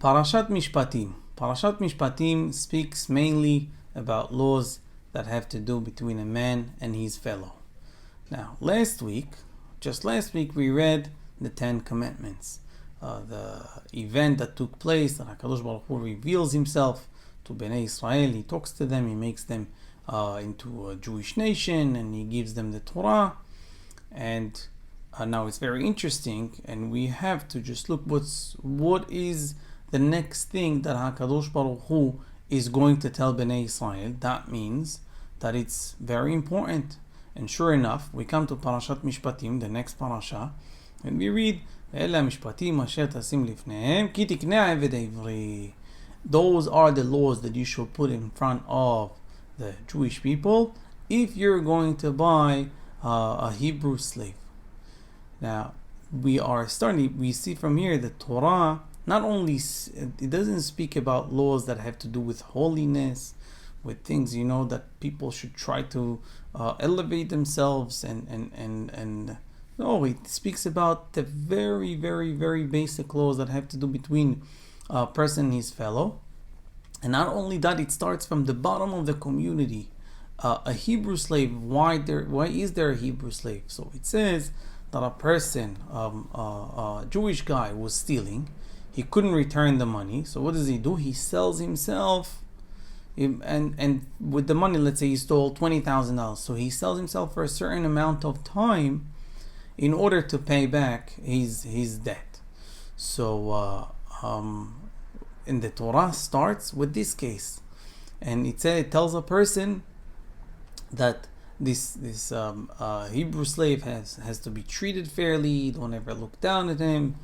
Parashat Mishpatim. Parashat Mishpatim speaks mainly about laws that have to do between a man and his fellow. Now, just last week, we read the Ten Commandments, the event that took place, that HaKadosh Baruch Hu reveals himself to Bnei Israel. He talks to them, he makes them into a Jewish nation, and he gives them the Torah. And now it's very interesting, and we have to just look what is the next thing that HaKadosh Baruch Hu is going to tell Bnei Israel. That means that it's very important. And sure enough, we come to Parashat Mishpatim, the next parasha, and we read, those are the laws that you should put in front of the Jewish people if you're going to buy a Hebrew slave. Now, we see from here the Torah, not only, it doesn't speak about laws that have to do with holiness, with things, that people should try to elevate themselves and no, it speaks about the very, very, very basic laws that have to do between a person and his fellow. And not only that, it starts from the bottom of the community. A Hebrew slave, why is there a Hebrew slave? So it says that a person, a Jewish guy was stealing, he couldn't return the money, so what does he do? He sells himself, and with the money, let's say he stole $20,000, so he sells himself for a certain amount of time in order to pay back his debt. So and the Torah starts with this case, and it tells a person that this Hebrew slave has to be treated fairly. Don't ever look down at him,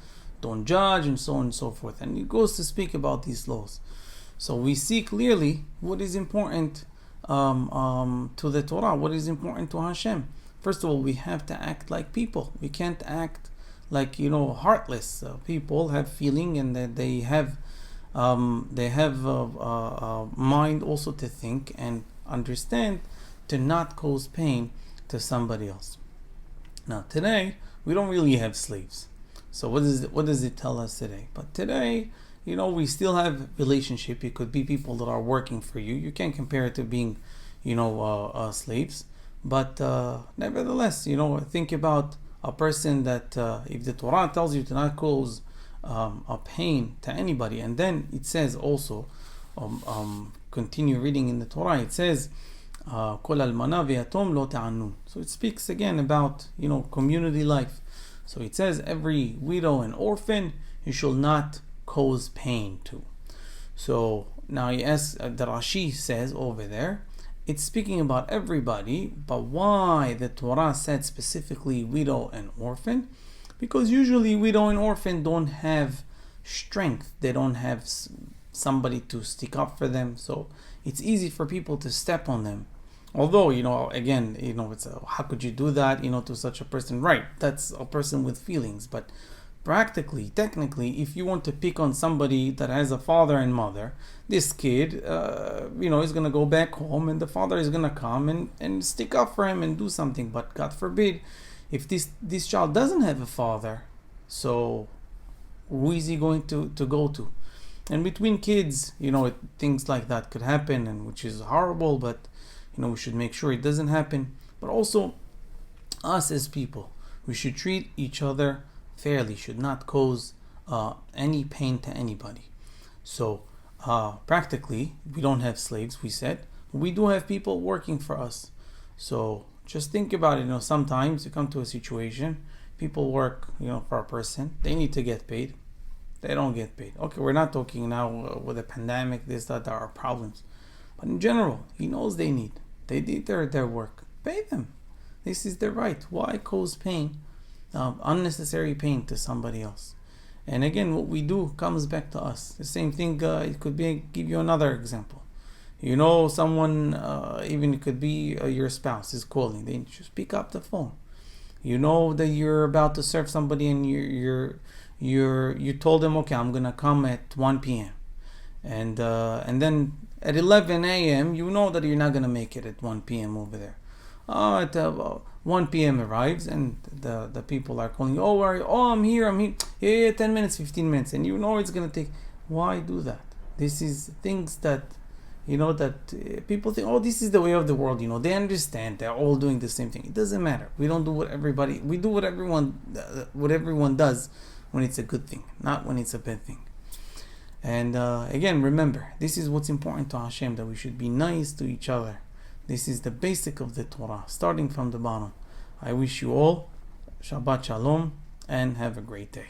don't judge, and so on and so forth. And it goes to speak about these laws. So we see clearly what is important to the Torah, what is important to Hashem. First of all, we have to act like people. We can't act like heartless. People have feeling, and that they have a mind also to think and understand, to not cause pain to somebody else. Now today we don't really have slaves. So what does it tell us today? But today, we still have relationship. It could be people that are working for you. You can't compare it to being, slaves. But nevertheless, think about a person that if the Torah tells you to not cause a pain to anybody, and then it says also, continue reading in the Torah, it says, so it speaks again about community life. So it says every widow and orphan you shall not cause pain to. So now the Rashi says over there, it's speaking about everybody, but why the Torah said specifically widow and orphan? Because usually widow and orphan don't have strength, they don't have somebody to stick up for them, so it's easy for people to step on them. Although, again, it's how could you do that, to such a person? Right, that's a person with feelings. But practically, technically, if you want to pick on somebody that has a father and mother, this kid, is going to go back home, and the father is going to come and stick up for him and do something. But God forbid, if this child doesn't have a father, so who is he going to go to? And between kids, things like that could happen, and which is horrible, but we should make sure it doesn't happen. But also, us as people, we should treat each other fairly, should not cause any pain to anybody. So, practically, we don't have slaves, we said. We do have people working for us. So, just think about it. Sometimes you come to a situation, people work, for a person. They need to get paid. They don't get paid. Okay, we're not talking now with a pandemic, this, that, there are problems. But in general, he knows they did their work. Pay them. This is their right. Why cause pain, unnecessary pain to somebody else? And again, what we do comes back to us. The same thing, it could be, give you another example. Someone, even it could be your spouse is calling. They just pick up the phone. That you're about to serve somebody, and you told them, okay, I'm gonna come at 1 p.m. And then at 11 a.m., that you're not going to make it at 1 p.m. over there. At 1 p.m. arrives, and the people are calling, I'm here. Yeah, 10 minutes, 15 minutes. And it's going to take, Why do that? This is things that, people think, oh, this is the way of the world. They understand. They're all doing the same thing. It doesn't matter. We don't do we do what everyone does when it's a good thing, not when it's a bad thing. And again, remember, this is what's important to Hashem, that we should be nice to each other. This is the basic of the Torah, starting from the bottom. I wish you all Shabbat Shalom and have a great day.